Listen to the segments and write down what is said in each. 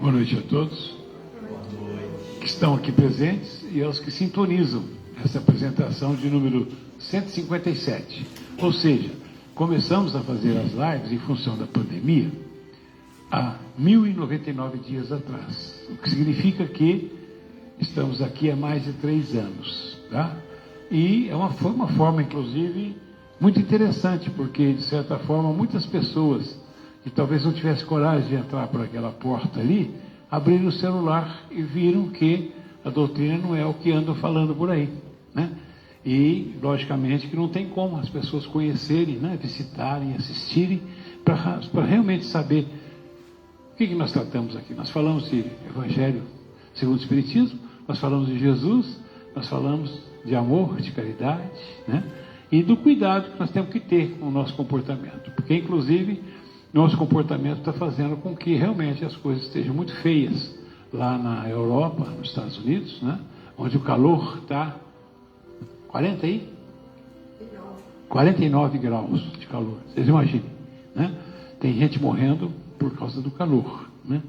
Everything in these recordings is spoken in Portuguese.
Boa noite a todos que estão aqui presentes e aos que sintonizam essa apresentação de número 157. Ou seja, começamos a fazer as lives em função da pandemia há 1099 dias atrás, o que significa que estamos aqui há mais de 3 anos, tá? E foi uma forma, inclusive, muito interessante, porque, de certa forma, muitas pessoas que talvez não tivessem coragem de entrar por aquela porta ali, abriram o celular e viram que a doutrina não é o que andam falando por aí, né? E, logicamente, que não tem como as pessoas conhecerem, né, visitarem, assistirem, para realmente saber o que nós tratamos aqui. Nós falamos de Evangelho segundo o Espiritismo, nós falamos de Jesus, nós falamos de amor, de caridade, né? E do cuidado que nós temos que ter com o nosso comportamento, porque, inclusive, nosso comportamento está fazendo com que realmente as coisas estejam muito feias lá na Europa, nos Estados Unidos, né? Onde o calor está 49 graus de calor, vocês imaginem, né? Tem gente morrendo por causa do calor, né?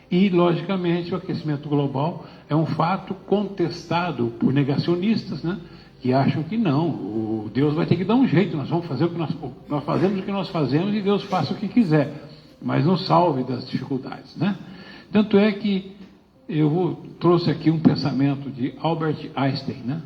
E, logicamente, o aquecimento global é um fato contestado por negacionistas, né? Que acham que não, o Deus vai ter que dar um jeito, nós vamos fazer o que nós fazemos o que nós fazemos e Deus faça o que quiser, mas nos salve das dificuldades, né? Tanto é que eu trouxe aqui um pensamento de Albert Einstein, né?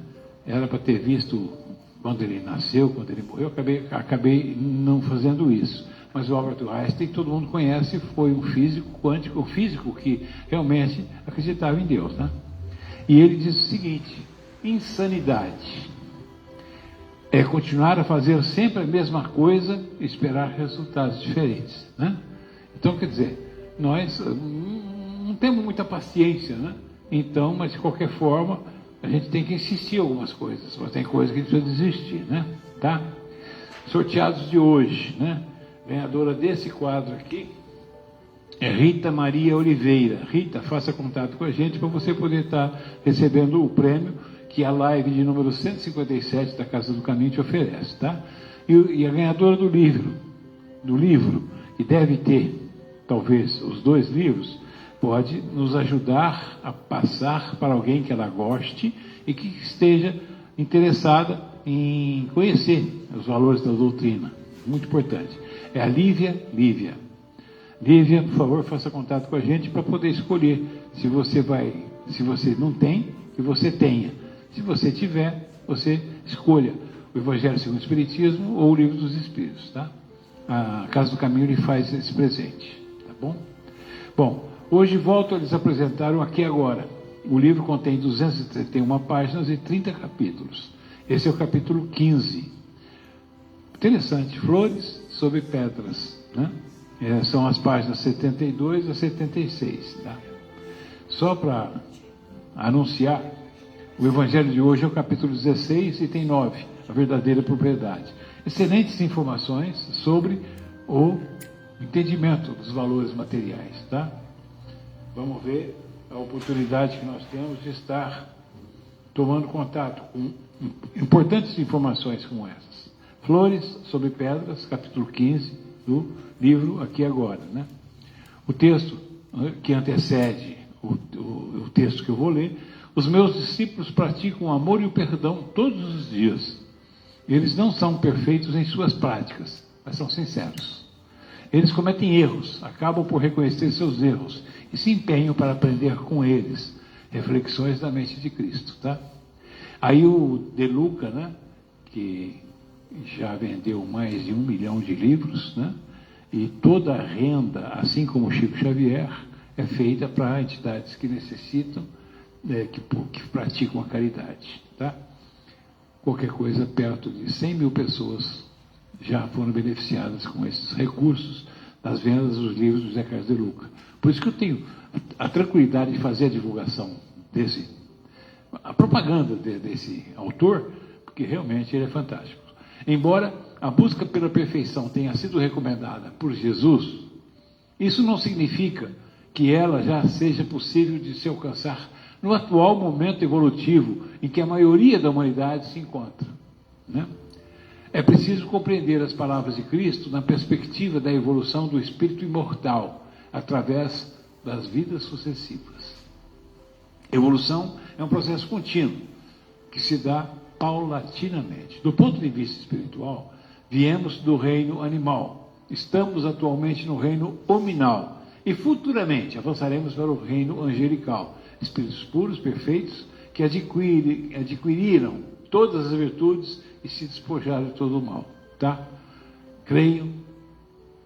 Era para ter visto quando ele nasceu, quando ele morreu, acabei não fazendo isso. Mas o Albert Einstein, todo mundo conhece, foi um físico quântico, um físico que realmente acreditava em Deus, né? E ele diz o seguinte: insanidade é continuar a fazer sempre a mesma coisa e esperar resultados diferentes, né? Então, quer dizer, nós não temos muita paciência, né? Então, mas de qualquer forma, a gente tem que insistir em algumas coisas, mas tem coisas que a gente precisa desistir, né? Tá? Sorteados de hoje, né? Ganhadora desse quadro aqui é Rita Maria Oliveira. Rita, faça contato com a gente para você poder estar recebendo o prêmio que a live de número 157 da Casa do Caminho te oferece, tá? E a ganhadora do livro, que deve ter, talvez, os 2 livros, pode nos ajudar a passar para alguém que ela goste e que esteja interessada em conhecer os valores da doutrina. Muito importante. É a Lívia. Lívia, por favor, faça contato com a gente para poder escolher se você não tem, que você tenha. Se você tiver, você escolha o Evangelho segundo o Espiritismo ou o Livro dos Espíritos, tá? A Casa do Caminho lhe faz esse presente, tá bom? Bom, hoje volto a lhes apresentar o Aqui e Agora. O livro contém 231 páginas e 30 capítulos. Esse é o capítulo 15. Interessante, Flores sobre Pedras, né? São as páginas 72 a 76, tá? Só para anunciar, o Evangelho de hoje é o capítulo 16 e tem 9, a verdadeira propriedade. Excelentes informações sobre o entendimento dos valores materiais, tá? Vamos ver a oportunidade que nós temos de estar tomando contato com importantes informações como essas. Flores sobre Pedras, capítulo 15 do livro Aqui e Agora, né? O texto que antecede o texto que eu vou ler: os meus discípulos praticam o amor e o perdão todos os dias. Eles não são perfeitos em suas práticas, mas são sinceros. Eles cometem erros, acabam por reconhecer seus erros e se empenham para aprender com eles. Reflexões da mente de Cristo, tá? Aí o De Luca, né, que já vendeu mais de 1 milhão de livros, né? E toda a renda, assim como o Chico Xavier, é feita para entidades que necessitam, que praticam a caridade, tá? Qualquer coisa, perto de 100 mil pessoas já foram beneficiadas com esses recursos das vendas dos livros do Zé Carlos de Luca. Por isso que eu tenho a tranquilidade de fazer a divulgação a propaganda desse autor, porque realmente ele é fantástico. Embora a busca pela perfeição tenha sido recomendada por Jesus, isso não significa que ela já seja possível de se alcançar no atual momento evolutivo em que a maioria da humanidade se encontra, né? É preciso compreender as palavras de Cristo na perspectiva da evolução do espírito imortal, através das vidas sucessivas. Evolução é um processo contínuo, que se dá paulatinamente. Do ponto de vista espiritual, viemos do reino animal, estamos atualmente no reino hominal, e futuramente avançaremos para o reino angelical, espíritos puros, perfeitos, que adquiriram todas as virtudes e se despojaram de todo o mal. Tá? Creio,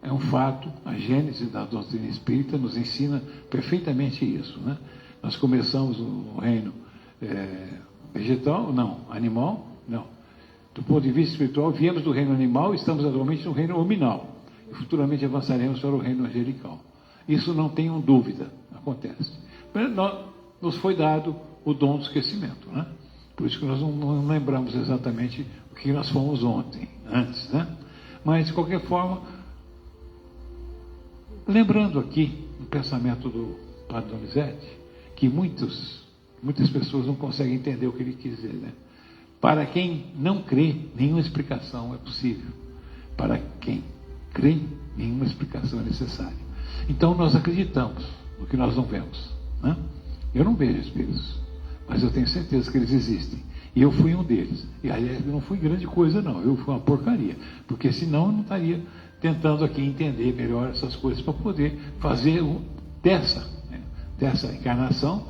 é um fato, a gênese da doutrina espírita nos ensina perfeitamente isso. Né? Nós começamos no reino vegetal, não, animal, não. Do ponto de vista espiritual, viemos do reino animal e estamos atualmente no reino hominal. E futuramente avançaremos para o reino angelical. Isso não tenham dúvida, acontece. Nos foi dado o dom do esquecimento, né? Por isso que nós não lembramos exatamente o que nós fomos antes, né? Mas, de qualquer forma, lembrando aqui o pensamento do Padre Donizete, que muitas pessoas não conseguem entender o que ele quis dizer, né? Para quem não crê, nenhuma explicação é possível. Para quem crê, nenhuma explicação é necessária. Então nós acreditamos no que nós não vemos, né? Eu não vejo espíritos, mas eu tenho certeza que eles existem. E eu fui um deles. E aliás, não fui grande coisa não, eu fui uma porcaria. Porque senão eu não estaria tentando aqui entender melhor essas coisas para poder fazer dessa encarnação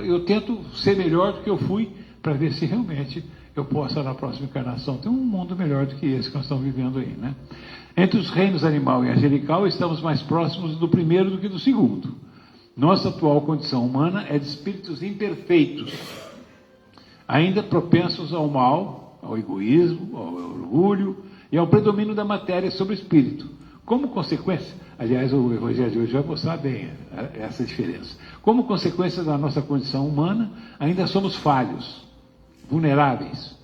eu tento ser melhor do que eu fui, para ver se realmente eu possa, na próxima encarnação, ter um mundo melhor do que esse que nós estamos vivendo aí, né? Entre os reinos animal e angelical, estamos mais próximos do primeiro do que do segundo. Nossa atual condição humana é de espíritos imperfeitos, ainda propensos ao mal, ao egoísmo, ao orgulho e ao predomínio da matéria sobre o espírito. Como consequência, aliás, o Evangelho de hoje vai mostrar bem essa diferença. Como consequência da nossa condição humana, ainda somos falhos, vulneráveis,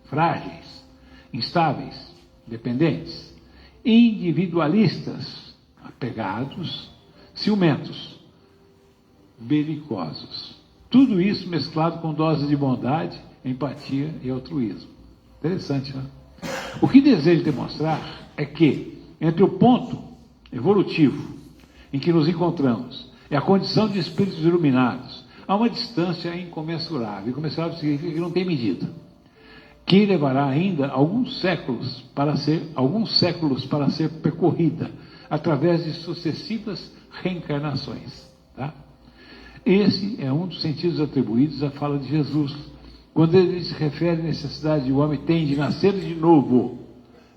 frágeis, instáveis, dependentes, individualistas, apegados, ciumentos, belicosos. Tudo isso mesclado com doses de bondade, empatia e altruísmo. Interessante, né? O que desejo demonstrar é que, entre o ponto evolutivo em que nos encontramos e a condição de espíritos iluminados, há uma distância incomensurável. Incomensurável significa que não tem medida, que levará ainda alguns séculos para ser percorrida através de sucessivas reencarnações. Tá? Esse é um dos sentidos atribuídos à fala de Jesus, quando ele se refere à necessidade de o homem tem de nascer de novo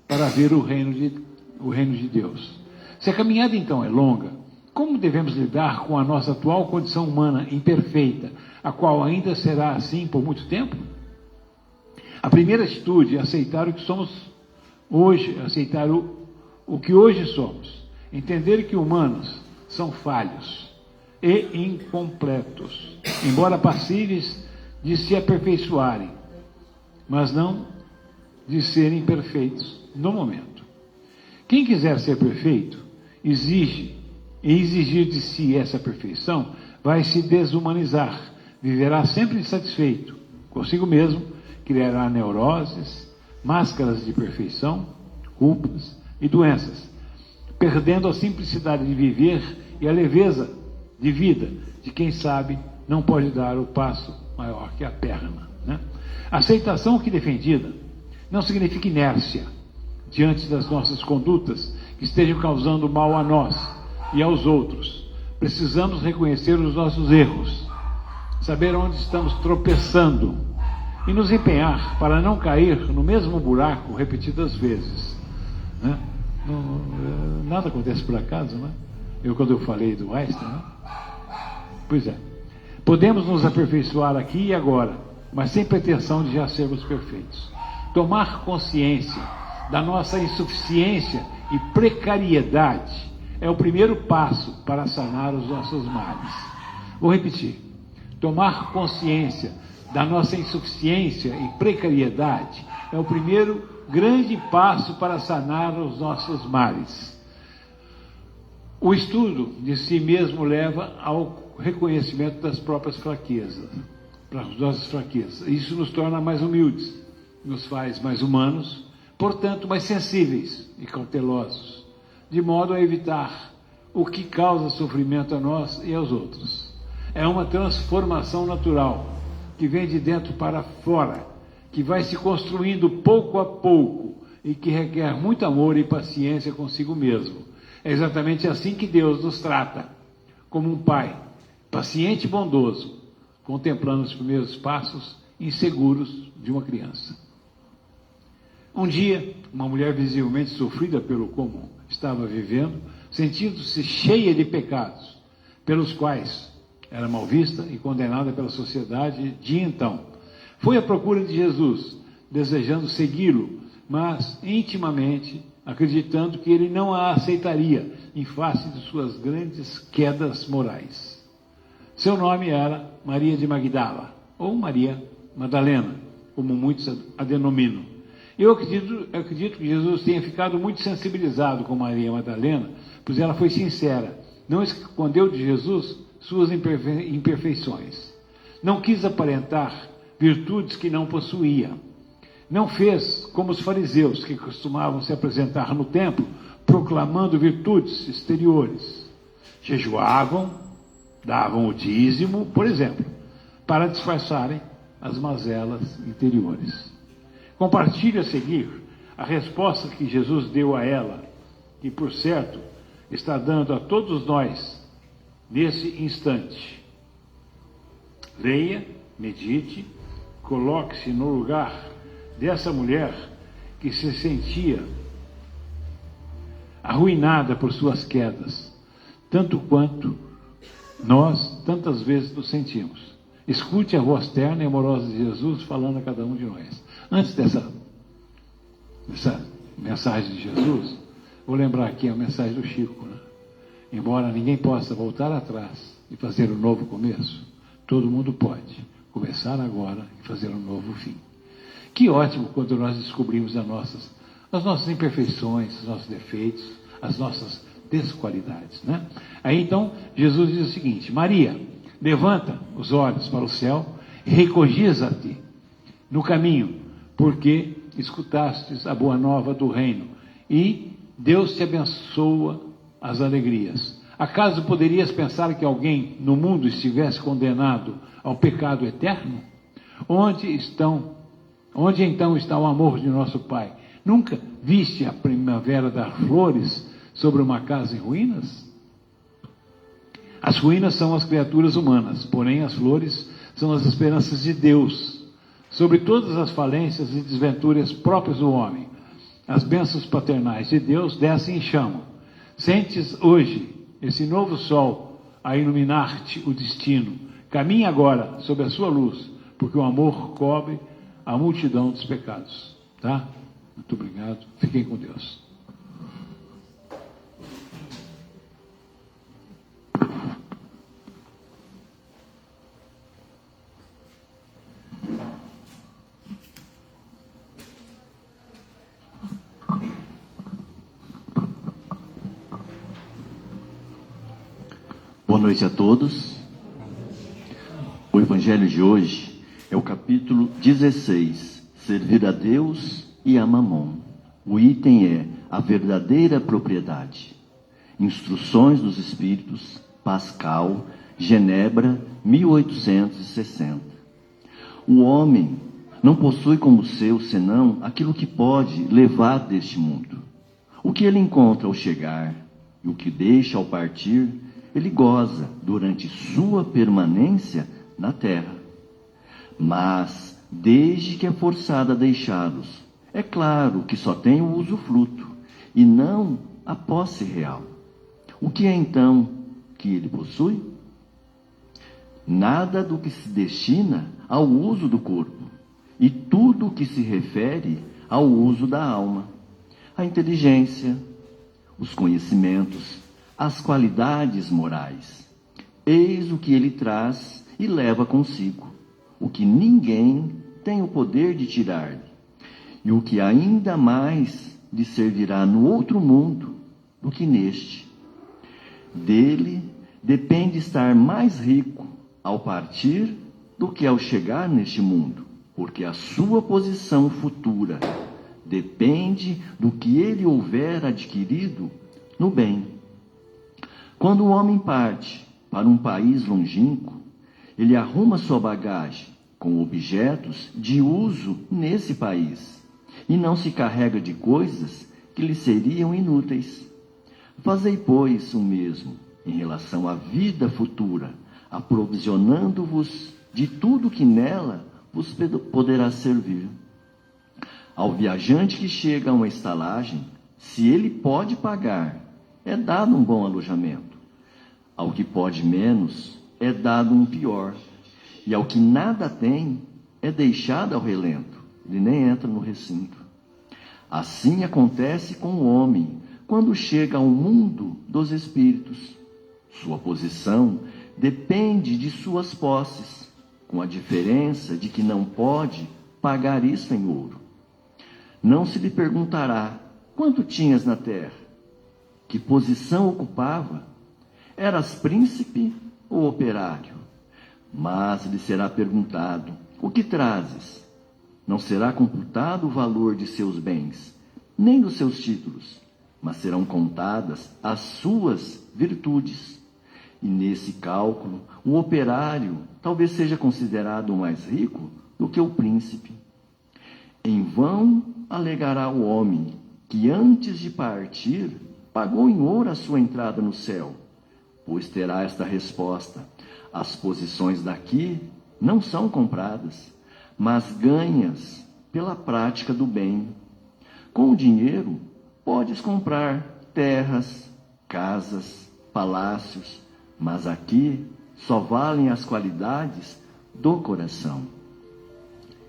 para ver o reino de Deus. Se a caminhada então é longa, como devemos lidar com a nossa atual condição humana imperfeita, a qual ainda será assim por muito tempo? A primeira atitude é aceitar o que somos hoje, aceitar o que hoje somos, entender que humanos são falhos e incompletos, embora passíveis de se aperfeiçoarem, mas não de serem perfeitos no momento. Quem quiser ser perfeito, exigir de si essa perfeição, vai se desumanizar, viverá sempre insatisfeito consigo mesmo, criará neuroses, máscaras de perfeição, culpas e doenças, perdendo a simplicidade de viver e a leveza de vida de quem sabe não pode dar o passo maior que a perna, né? Aceitação que defendida não significa inércia diante das nossas condutas que estejam causando mal a nós e aos outros. Precisamos reconhecer os nossos erros, saber onde estamos tropeçando e nos empenhar para não cair no mesmo buraco repetidas vezes, né? Nada acontece por acaso, né? Quando eu falei do Einstein, né? Pois é. Podemos nos aperfeiçoar aqui e agora, mas sem pretensão de já sermos perfeitos. Tomar consciência da nossa insuficiência e precariedade é o primeiro passo para sanar os nossos males. Vou repetir. Tomar consciência da nossa insuficiência e precariedade é o primeiro grande passo para sanar os nossos males. O estudo de si mesmo leva ao reconhecimento das próprias fraquezas, das nossas fraquezas. Isso nos torna mais humildes, nos faz mais humanos, portanto mais sensíveis e cautelosos, de modo a evitar o que causa sofrimento a nós e aos outros. É uma transformação natural, que vem de dentro para fora, que vai se construindo pouco a pouco e que requer muito amor e paciência consigo mesmo. É exatamente assim que Deus nos trata, como um pai, paciente e bondoso, contemplando os primeiros passos inseguros de uma criança. Um dia, uma mulher visivelmente sofrida pelo comum estava vivendo, sentindo-se cheia de pecados, pelos quais era mal vista e condenada pela sociedade de então. Foi à procura de Jesus, desejando segui-lo, mas intimamente acreditando que ele não a aceitaria em face de suas grandes quedas morais. Seu nome era Maria de Magdala, ou Maria Madalena, como muitos a denominam. Eu acredito que Jesus tenha ficado muito sensibilizado com Maria Madalena, pois ela foi sincera, não escondeu de Jesus suas imperfeições. Não quis aparentar virtudes que não possuía. Não fez como os fariseus, que costumavam se apresentar no templo, proclamando virtudes exteriores. Jejuavam, davam o dízimo, por exemplo, para disfarçarem as mazelas interiores. Compartilhe a seguir a resposta que Jesus deu a ela, que, por certo, está dando a todos nós nesse instante. Leia, medite, coloque-se no lugar dessa mulher que se sentia arruinada por suas quedas, tanto quanto nós tantas vezes nos sentimos. Escute a voz terna e amorosa de Jesus falando a cada um de nós. Antes dessa mensagem de Jesus, vou lembrar aqui a mensagem do Chico, né? Embora ninguém possa voltar atrás e fazer um novo começo, todo mundo pode começar agora e fazer um novo fim. Que ótimo quando nós descobrimos as nossas imperfeições, os nossos defeitos, as nossas desqualidades, né? Aí então Jesus diz o seguinte: Maria, levanta os olhos para o céu e regozija-te no caminho, porque escutastes a boa nova do reino e Deus te abençoa as alegrias. Acaso poderias pensar que alguém no mundo estivesse condenado ao pecado eterno? Onde então está o amor de nosso Pai? Nunca viste a primavera dar flores sobre uma casa em ruínas? As ruínas são as criaturas humanas, porém as flores são as esperanças de Deus sobre todas as falências e desventuras próprias do homem. As bênçãos paternais de Deus descem e chamam. Sentes hoje esse novo sol a iluminar-te o destino. Caminhe agora sob a sua luz, porque o amor cobre a multidão dos pecados. Tá? Muito obrigado. Fiquem com Deus. Boa noite a todos. O Evangelho de hoje é o capítulo 16, Servir a Deus e a Mamon. O item é a verdadeira propriedade. Instruções dos Espíritos, Pascal, Genebra, 1860. O homem não possui como seu senão aquilo que pode levar deste mundo. O que ele encontra ao chegar e o que deixa ao partir, ele goza durante sua permanência na terra. Mas, desde que é forçado a deixá-los, é claro que só tem o usufruto e não a posse real. O que é então que ele possui? Nada do que se destina ao uso do corpo e tudo o que se refere ao uso da alma, a inteligência, os conhecimentos, as qualidades morais. Eis o que ele traz e leva consigo, o que ninguém tem o poder de tirar-lhe, e o que ainda mais lhe servirá no outro mundo do que neste. Dele depende estar mais rico ao partir do que ao chegar neste mundo, porque a sua posição futura depende do que ele houver adquirido no bem. Quando o homem parte para um país longínquo, ele arruma sua bagagem com objetos de uso nesse país e não se carrega de coisas que lhe seriam inúteis. Fazei, pois, o mesmo em relação à vida futura, aprovisionando-vos de tudo que nela vos poderá servir. Ao viajante que chega a uma estalagem, se ele pode pagar, é dado um bom alojamento. Ao que pode menos, é dado um pior. E ao que nada tem, é deixado ao relento. Ele nem entra no recinto. Assim acontece com o homem quando chega ao mundo dos espíritos. Sua posição depende de suas posses, com a diferença de que não pode pagar isso em ouro. Não se lhe perguntará quanto tinhas na terra, que posição ocupava, eras príncipe ou operário, mas lhe será perguntado, o que trazes? Não será computado o valor de seus bens, nem dos seus títulos, mas serão contadas as suas virtudes. E nesse cálculo, o operário talvez seja considerado mais rico do que o príncipe. Em vão alegará o homem que antes de partir pagou em ouro a sua entrada no céu, pois terá esta resposta: as posições daqui não são compradas, mas ganhas pela prática do bem. Com o dinheiro podes comprar terras, casas, palácios, mas aqui só valem as qualidades do coração.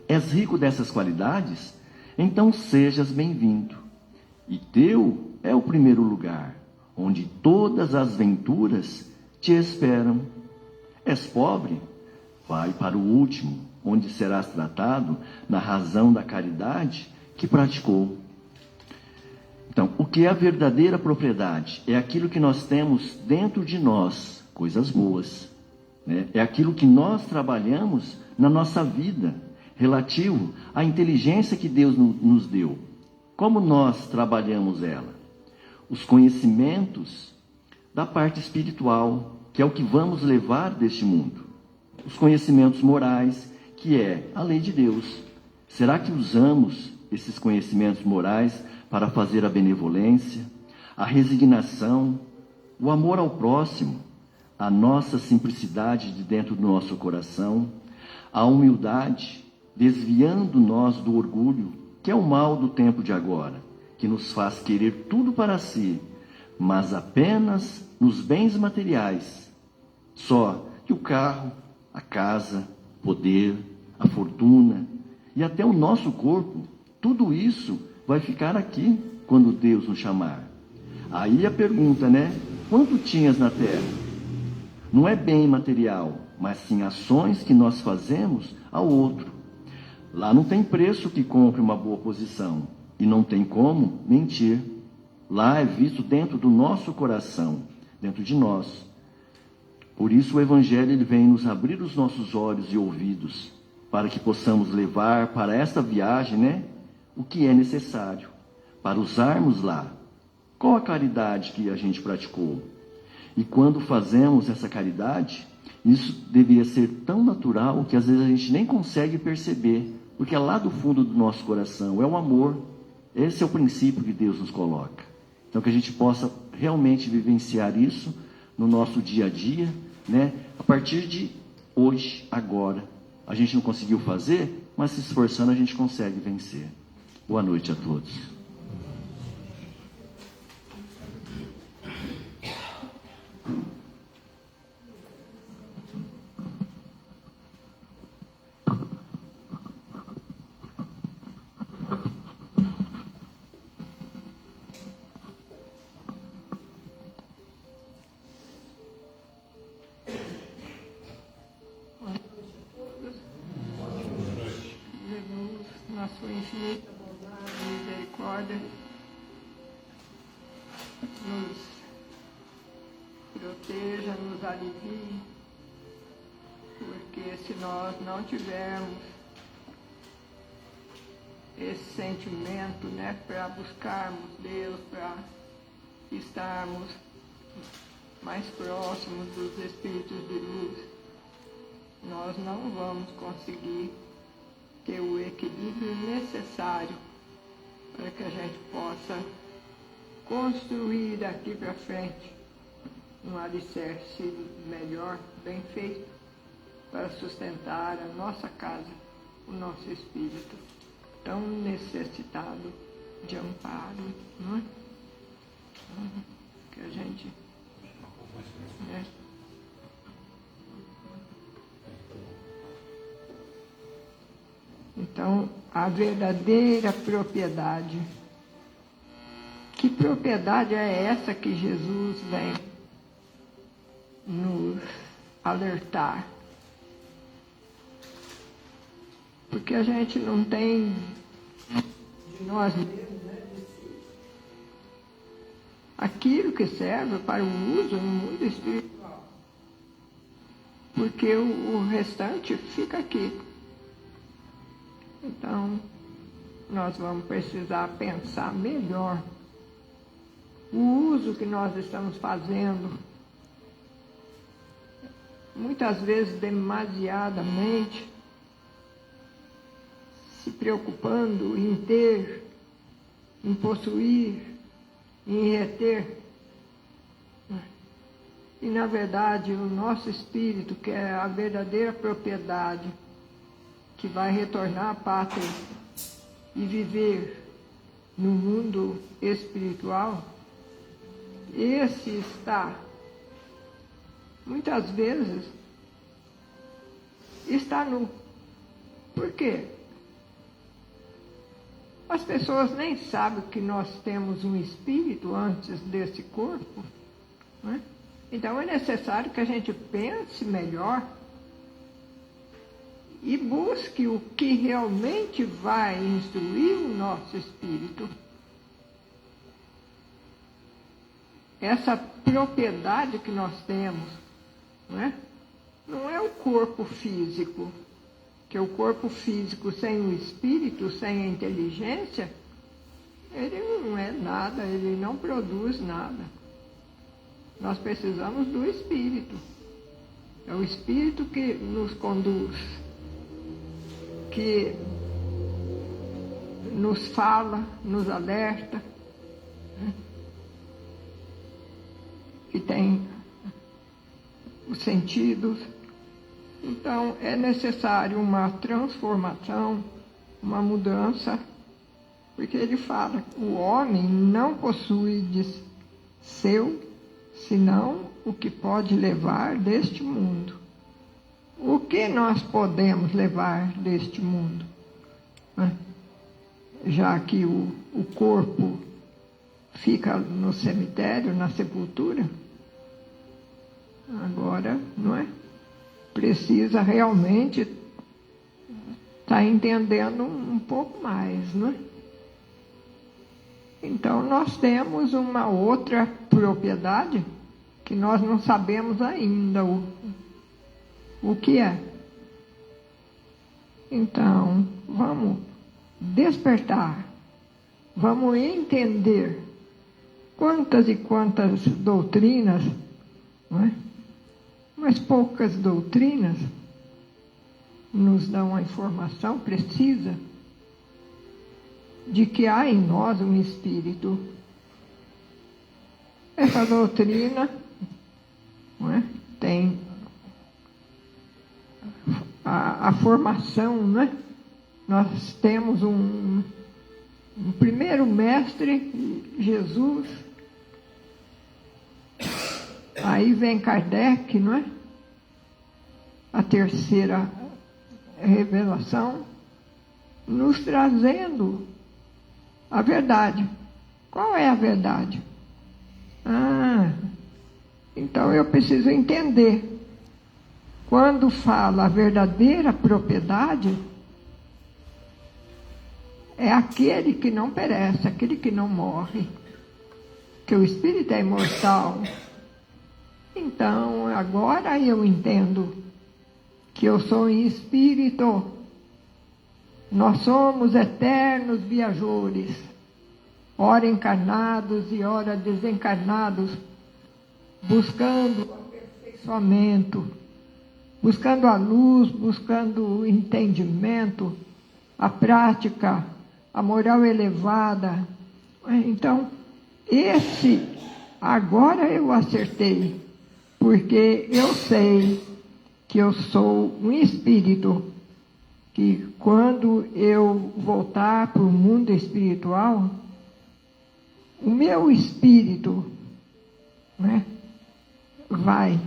És rico dessas qualidades? Então sejas bem-vindo. E teu é o primeiro lugar, onde todas as venturas te esperam. És pobre? Vai para o último, onde serás tratado na razão da caridade que praticou. Então, o que é a verdadeira propriedade? É aquilo que nós temos dentro de nós, coisas boas, né? É aquilo que nós trabalhamos na nossa vida, relativo à inteligência que Deus nos deu. Como nós trabalhamos ela? Os conhecimentos da parte espiritual, que é o que vamos levar deste mundo. Os conhecimentos morais, que é a lei de Deus. Será que usamos esses conhecimentos morais para fazer a benevolência, a resignação, o amor ao próximo, a nossa simplicidade de dentro do nosso coração, a humildade, desviando nós do orgulho, que é o mal do tempo de agora, que nos faz querer tudo para si, mas apenas nos bens materiais. Só que o carro, a casa, o poder, a fortuna e até o nosso corpo, tudo isso vai ficar aqui quando Deus nos chamar. Aí a pergunta, né? Quanto tinhas na terra? Não é bem material, mas sim ações que nós fazemos ao outro. Lá não tem preço que compre uma boa posição e não tem como mentir. Lá é visto dentro do nosso coração, dentro de nós. Por isso o Evangelho ele vem nos abrir os nossos olhos e ouvidos, para que possamos levar para esta viagem, né, o que é necessário, para usarmos lá. Qual a caridade que a gente praticou? E quando fazemos essa caridade, isso deveria ser tão natural que às vezes a gente nem consegue perceber, porque é lá do fundo do nosso coração, é o amor. Esse é o princípio que Deus nos coloca. Então que a gente possa realmente vivenciar isso no nosso dia a dia, né? A partir de hoje, agora. A gente não conseguiu fazer, mas se esforçando a gente consegue vencer. Boa noite a todos. Na sua infinita bondade e misericórdia, nos proteja, nos alivie, porque se nós não tivermos esse sentimento, né, para buscarmos Deus, para estarmos mais próximos dos espíritos de luz, nós não vamos conseguir ter o equilíbrio necessário para que a gente possa construir daqui para frente um alicerce melhor, bem feito, para sustentar a nossa casa, o nosso espírito, tão necessitado de amparo, não é? Que a gente... né? Então, a verdadeira propriedade. Que propriedade é essa que Jesus vem nos alertar? Porque a gente não tem de nós mesmos, né, aquilo que serve para o uso no mundo espiritual. Porque o restante fica aqui. Então, nós vamos precisar pensar melhor o uso que nós estamos fazendo, muitas vezes demasiadamente, se preocupando em ter, em possuir, em reter. E, na verdade, o nosso espírito, que é a verdadeira propriedade, que vai retornar à pátria e viver no mundo espiritual, esse está, muitas vezes, está nu. Por quê? As pessoas nem sabem que nós temos um espírito antes desse corpo, né? Então é necessário que a gente pense melhor e busque o que realmente vai instruir o nosso espírito. Essa propriedade que nós temos, não é o corpo físico, que o corpo físico sem o espírito, sem a inteligência, ele não é nada, ele não produz nada. Nós precisamos do espírito. É o espírito que nos conduz, que nos fala, nos alerta, que tem os sentidos. Então, é necessário uma transformação, uma mudança, porque ele fala, o homem não possui de seu, senão o que pode levar deste mundo. O que nós podemos levar deste mundo? Já que o corpo fica no cemitério, na sepultura, agora, não é? Precisa realmente estar entendendo um pouco mais, não é? Então, nós temos uma outra propriedade que nós não sabemos ainda o que é. Então, vamos despertar, vamos entender quantas e quantas doutrinas, não é? Mas poucas doutrinas nos dão a informação precisa de que há em nós um espírito. Essa doutrina, não é? Tem a formação, não é? Nós temos um primeiro mestre, Jesus. Aí vem Kardec, não é? A terceira revelação, nos trazendo a verdade. Qual é a verdade? Então eu preciso entender. Quando fala a verdadeira propriedade, é aquele que não perece, aquele que não morre. Que o espírito é imortal. Então, agora eu entendo que eu sou em espírito. Nós somos eternos viajores, ora encarnados e ora desencarnados, buscando o aperfeiçoamento, buscando a luz, buscando o entendimento, a prática, a moral elevada. Então, agora eu acertei, porque eu sei que eu sou um espírito, que quando eu voltar para o mundo espiritual, o meu espírito, né, vai.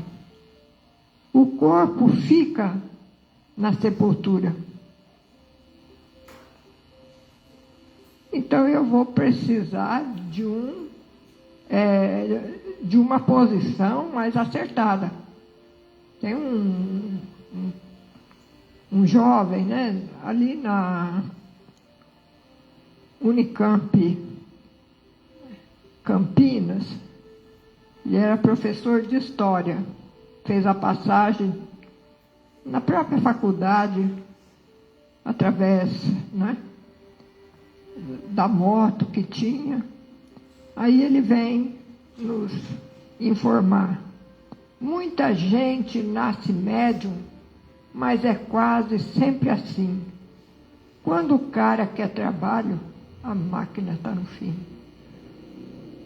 O corpo fica na sepultura. Então eu vou precisar de uma posição mais acertada. Tem um jovem, né, ali na Unicamp, Campinas, ele era professor de História, fez a passagem na própria faculdade, através, né, da moto que tinha. Aí ele vem nos informar. Muita gente nasce médium, mas é quase sempre assim. Quando o cara quer trabalho, a máquina está no fim.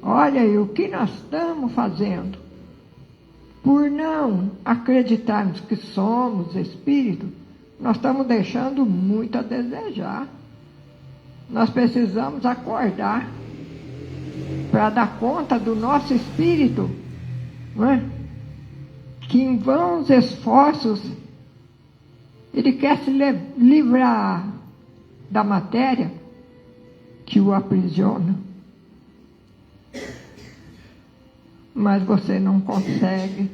Olha aí o que nós estamos fazendo. Por não acreditarmos que somos espírito, nós estamos deixando muito a desejar. Nós precisamos acordar para dar conta do nosso espírito, não é? Que em vãos esforços ele quer se livrar da matéria que o aprisiona. Mas você não consegue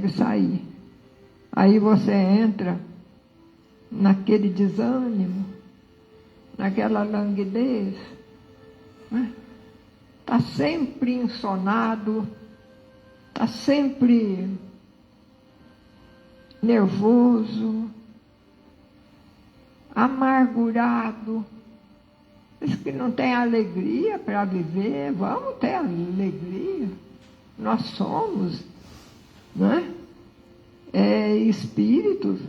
sair. Aí você entra naquele desânimo, naquela languidez, né? Está sempre insonado, está sempre nervoso, amargurado. Diz que não tem alegria para viver. Vamos ter alegria. Nós somos, né, espíritos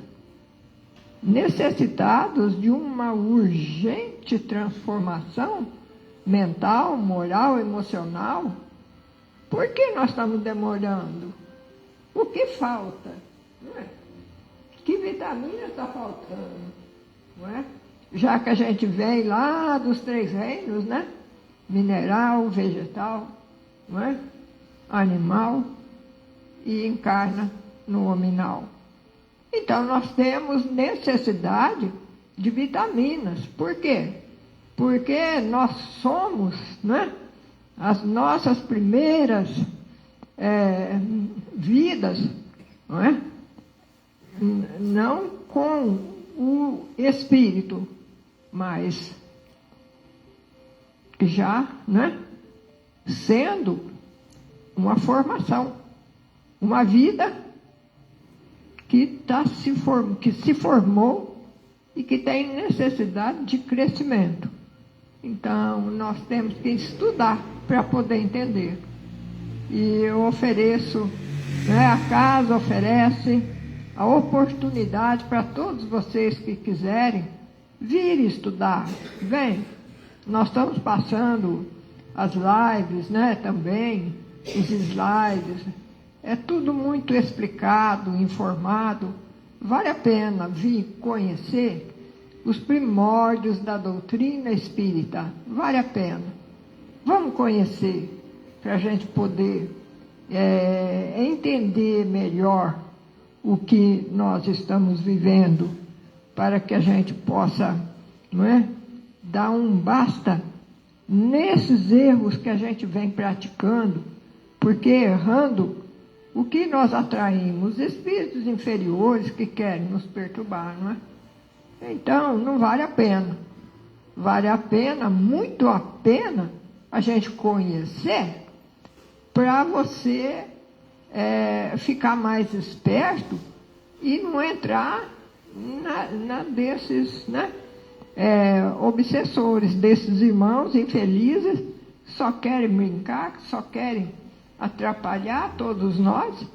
necessitados de uma urgente transformação mental, moral, emocional. Por que nós estamos demorando? O que falta? Não é? Que vitamina está faltando? Não é? Já que a gente vem lá dos 3 reinos, né? Mineral, vegetal, não é? Animal, e encarna no hominal. Então, nós temos necessidade de vitaminas. Por quê? Porque nós somos, né, as nossas primeiras vidas, não é? Não com o espírito, mas já, né, sendo uma formação, uma vida que se formou e que tem necessidade de crescimento. Então, nós temos que estudar para poder entender. E eu ofereço, né, a casa oferece a oportunidade para todos vocês que quiserem vir estudar. Vem, nós estamos passando as lives, né, também, os slides. É tudo muito explicado, informado. Vale a pena vir conhecer os primórdios da doutrina espírita. Vale a pena. Vamos conhecer, para a gente poder entender melhor o que nós estamos vivendo, para que a gente possa, não é, dar um basta nesses erros que a gente vem praticando, porque errando, o que nós atraímos? Espíritos inferiores que querem nos perturbar, não é? Então, não vale a pena. Vale a pena, muito a pena, a gente conhecer, para você ficar mais esperto e não entrar desses, né, obsessores, desses irmãos infelizes, só querem brincar, só querem atrapalhar todos nós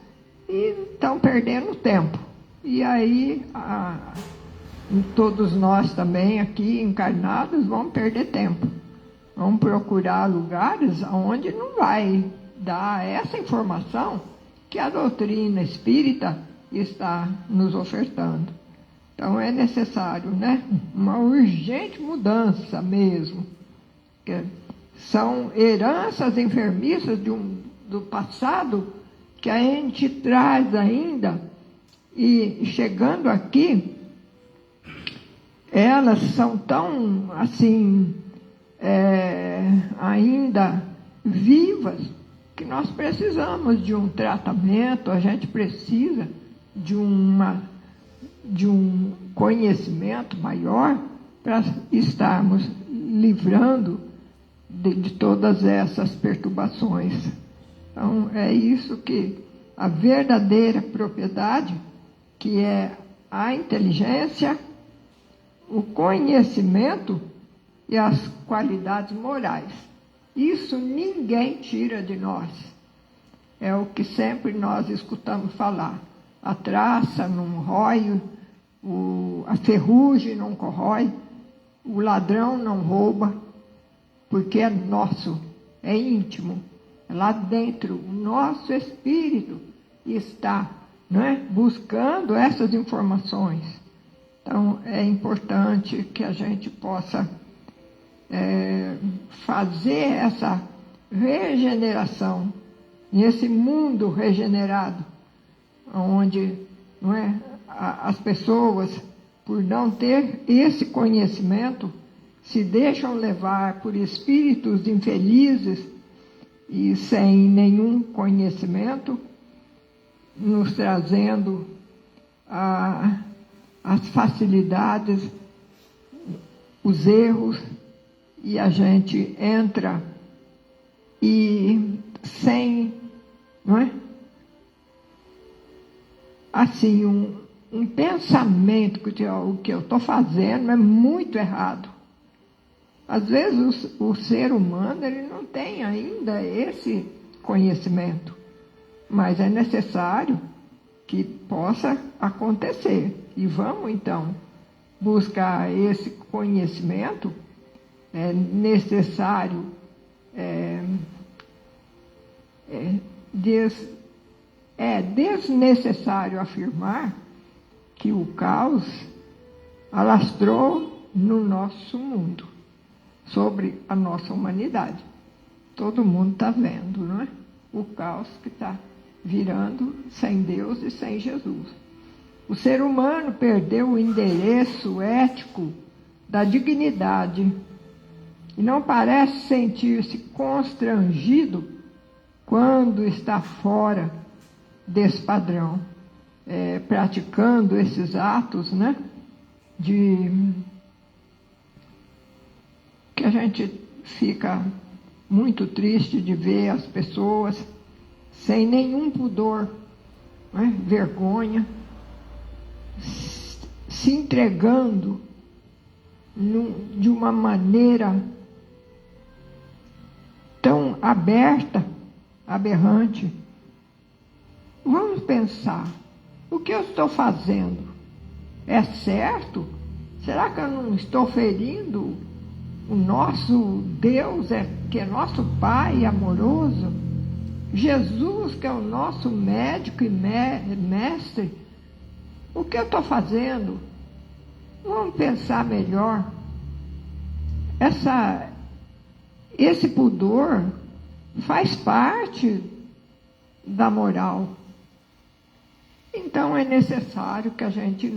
e estão perdendo tempo. E aí, todos nós também aqui encarnados vamos perder tempo. Vamos procurar lugares onde não vai dar essa informação que a doutrina espírita está nos ofertando. Então é necessário, né, uma urgente mudança mesmo. Que são heranças enfermiças do passado que a gente traz ainda, e chegando aqui, elas são tão assim, ainda vivas, que nós precisamos de um tratamento, a gente precisa de um conhecimento maior para estarmos livrando de todas essas perturbações. Então, é isso que a verdadeira propriedade, que é a inteligência, o conhecimento e as qualidades morais. Isso ninguém tira de nós. É o que sempre nós escutamos falar. A traça não rói, a ferrugem não corrói, o ladrão não rouba, porque é nosso, é íntimo. Lá dentro, o nosso espírito está, não é, buscando essas informações. Então, é importante que a gente possa fazer essa regeneração, nesse mundo regenerado, onde, não é, as pessoas, por não ter esse conhecimento, se deixam levar por espíritos infelizes e sem nenhum conhecimento, nos trazendo as facilidades, os erros, e a gente entra e sem, não é? Assim, um pensamento que o que eu estou fazendo é muito errado. Às vezes o ser humano ele não tem ainda esse conhecimento, mas é necessário que possa acontecer. E vamos, então, buscar esse conhecimento. É necessário, desnecessário afirmar que o caos alastrou no nosso mundo, sobre a nossa humanidade. Todo mundo está vendo, não é? O caos que está virando sem Deus e sem Jesus. O ser humano perdeu o endereço ético da dignidade e não parece sentir-se constrangido quando está fora desse padrão, praticando esses atos, né, que a gente fica muito triste de ver as pessoas sem nenhum pudor, né, vergonha, se entregando de uma maneira tão aberta, aberrante. Vamos pensar, o que eu estou fazendo é certo? Será que eu não estou ferindo o nosso Deus, que é nosso Pai amoroso? Jesus, que é o nosso médico e mestre? O que eu estou fazendo? Vamos pensar melhor. Esse pudor faz parte da moral. Então é necessário que a gente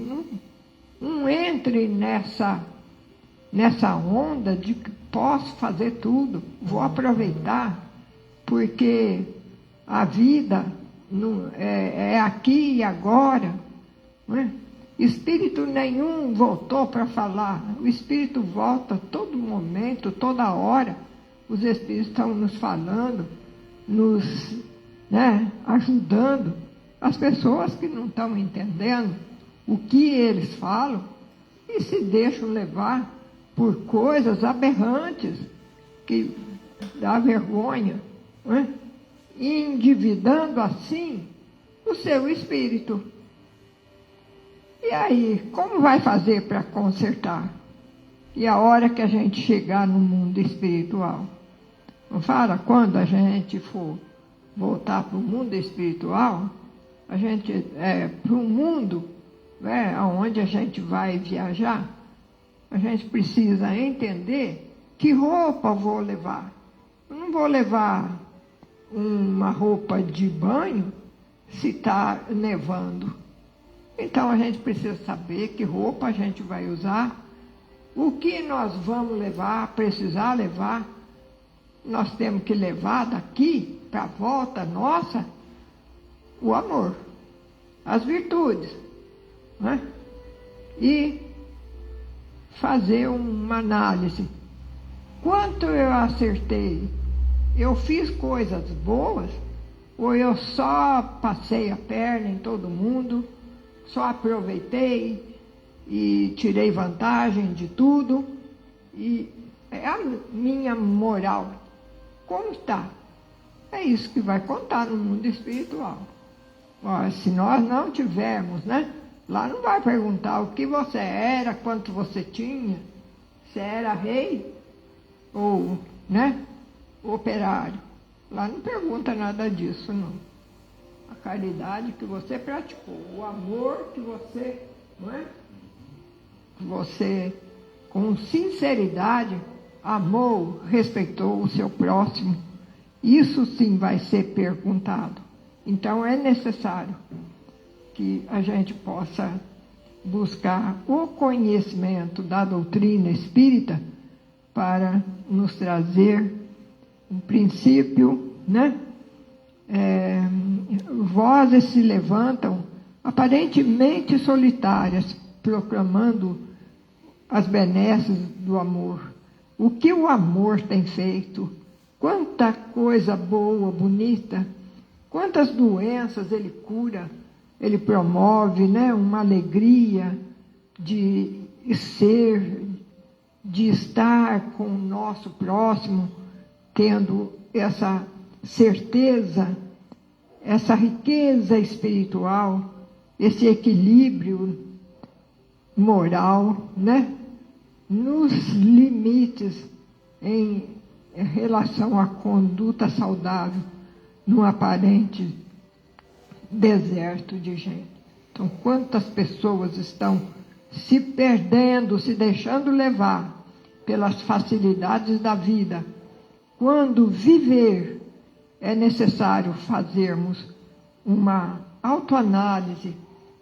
não entre nessa onda de que posso fazer tudo, vou aproveitar, porque a vida é aqui e agora. Não é? Espírito nenhum voltou para falar. O Espírito volta a todo momento, toda hora. Os Espíritos estão nos falando, nos ajudando. As pessoas que não estão entendendo o que eles falam e se deixam levar por coisas aberrantes que dá vergonha. Não é? endividando assim o seu espírito. E aí, como vai fazer para consertar? E a hora que a gente chegar no mundo espiritual? Não fala, quando a gente for voltar para o mundo espiritual, a gente para um mundo onde a gente vai viajar, a gente precisa entender que roupa eu vou levar. Eu não vou levar uma roupa de banho se está nevando. Então a gente precisa saber que roupa a gente vai usar, o que nós vamos levar, precisar levar. Nós temos que levar daqui para a volta nossa o amor, as virtudes, né? E fazer uma análise. Quanto eu acertei? Eu fiz coisas boas ou eu só passei a perna em todo mundo, só aproveitei e tirei vantagem de tudo? E é a minha moral. Como está? É isso que vai contar no mundo espiritual. Ora, se nós não tivermos, né? Lá não vai perguntar o que você era, quanto você tinha, se era rei ou, né, operário. Lá não pergunta nada disso, não. A caridade que você praticou, o amor que você, não é? Você, com sinceridade, amou, respeitou o seu próximo. Isso sim vai ser perguntado. Então é necessário que a gente possa buscar o conhecimento da doutrina espírita para nos trazer um princípio, né? Vozes se levantam aparentemente solitárias, proclamando as benesses do amor. O que o amor tem feito? Quanta coisa boa, bonita, quantas doenças ele cura, ele promove, né? Uma alegria de ser, de estar com o nosso próximo, tendo essa certeza, essa riqueza espiritual, esse equilíbrio moral, né? Nos limites em relação à conduta saudável, num aparente deserto de gente. Então, quantas pessoas estão se perdendo, se deixando levar pelas facilidades da vida, quando viver é necessário fazermos uma autoanálise,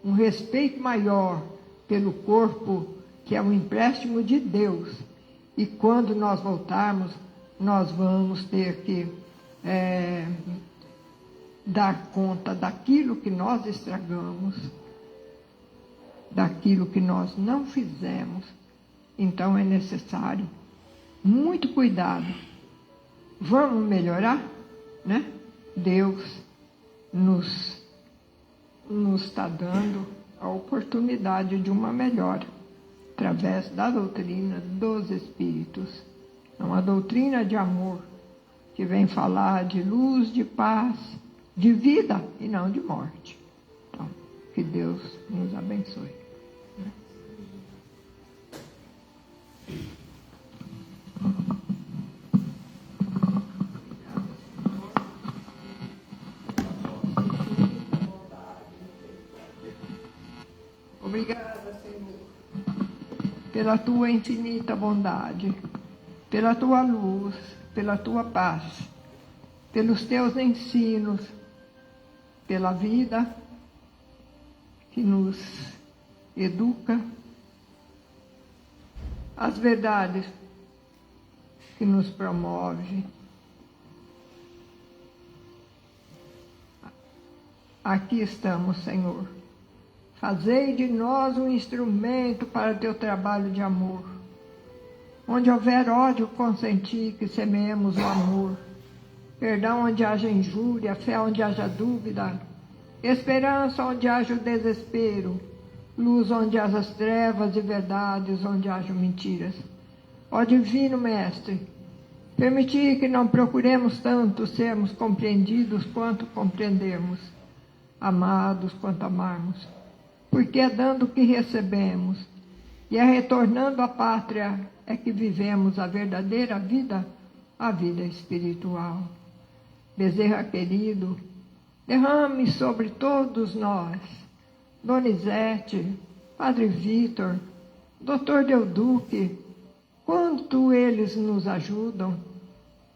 um respeito maior pelo corpo, que é um empréstimo de Deus. E quando nós voltarmos, nós vamos ter que dar conta daquilo que nós estragamos, daquilo que nós não fizemos. Então é necessário muito cuidado. Vamos melhorar, né? Deus nos está dando a oportunidade de uma melhora através da doutrina dos Espíritos. É uma doutrina de amor que vem falar de luz, de paz, de vida e não de morte. Então, que Deus nos abençoe. Obrigada, Senhor, pela tua infinita bondade, pela tua luz, pela tua paz, pelos teus ensinos, pela vida que nos educa, as verdades que nos promove. Aqui estamos, Senhor. Fazei de nós um instrumento para o teu trabalho de amor. Onde houver ódio, consenti que semeemos o amor. Perdão onde haja injúria, fé onde haja dúvida, esperança onde haja o desespero, luz onde haja as trevas e verdades onde haja mentiras. Ó Divino Mestre, Permitir que não procuremos tanto sermos compreendidos quanto compreendemos, amados quanto amarmos, porque é dando que recebemos, e é retornando à pátria é que vivemos a verdadeira vida, a vida espiritual. Bezerra querido, derrame sobre todos nós, Donizete, Padre Vitor, Dr. Deuduque, quanto eles nos ajudam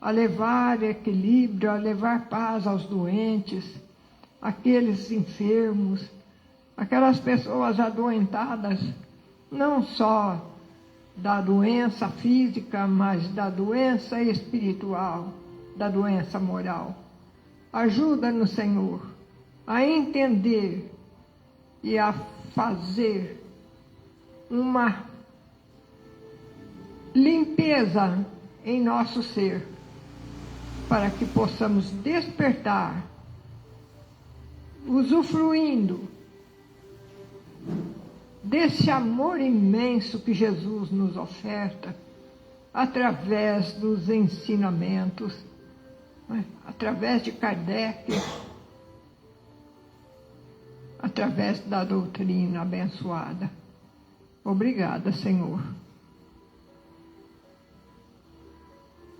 a levar equilíbrio, a levar paz aos doentes, aqueles enfermos, aquelas pessoas adoentadas, não só da doença física, mas da doença espiritual, da doença moral. Ajuda-nos, Senhor, a entender e a fazer uma limpeza em nosso ser, para que possamos despertar, usufruindo desse amor imenso que Jesus nos oferta, através dos ensinamentos, através de Kardec, através da doutrina abençoada. Obrigada, Senhor.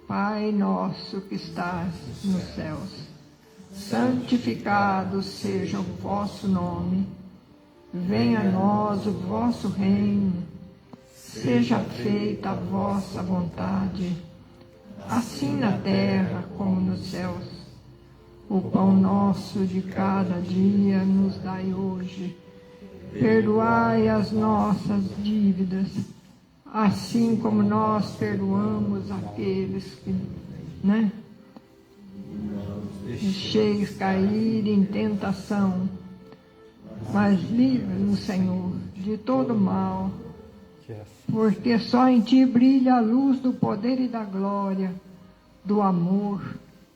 Pai nosso que estás nos céus, santificado seja o vosso nome. Venha a nós o vosso reino. Seja feita a vossa vontade, assim na terra como nos céus. O pão nosso de cada dia nos dai hoje. Perdoai as nossas dívidas, assim como nós perdoamos aqueles que, deixeis cair em tentação, mas livra-nos, Senhor, de todo mal, porque só em Ti brilha a luz do poder e da glória, do amor,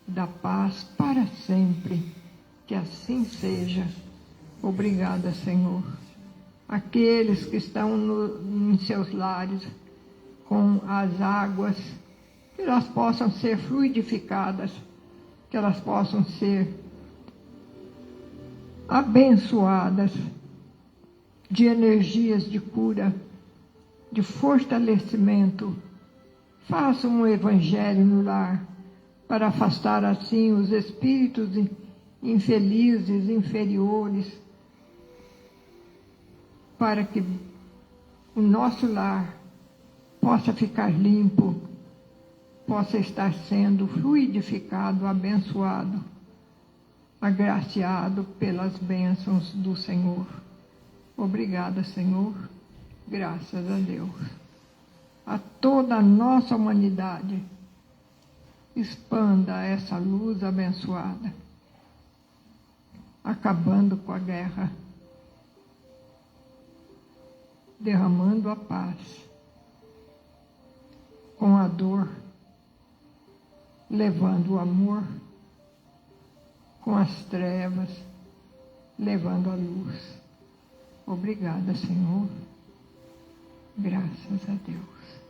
da paz para sempre. Que assim seja. Obrigada, Senhor. Aqueles que estão em seus lares com as águas, que elas possam ser fluidificadas, que elas possam ser abençoadas de energias de cura, de fortalecimento. Faça um evangelho no lar, para afastar assim os espíritos infelizes, inferiores, para que o nosso lar possa ficar limpo, possa estar sendo fluidificado, abençoado, agraciado pelas bênçãos do Senhor. Obrigada, Senhor. Graças a Deus. A toda a nossa humanidade, expanda essa luz abençoada, acabando com a guerra, derramando a paz, com a dor, levando o amor, com as trevas, levando a luz. Obrigada, Senhor. Graças a Deus.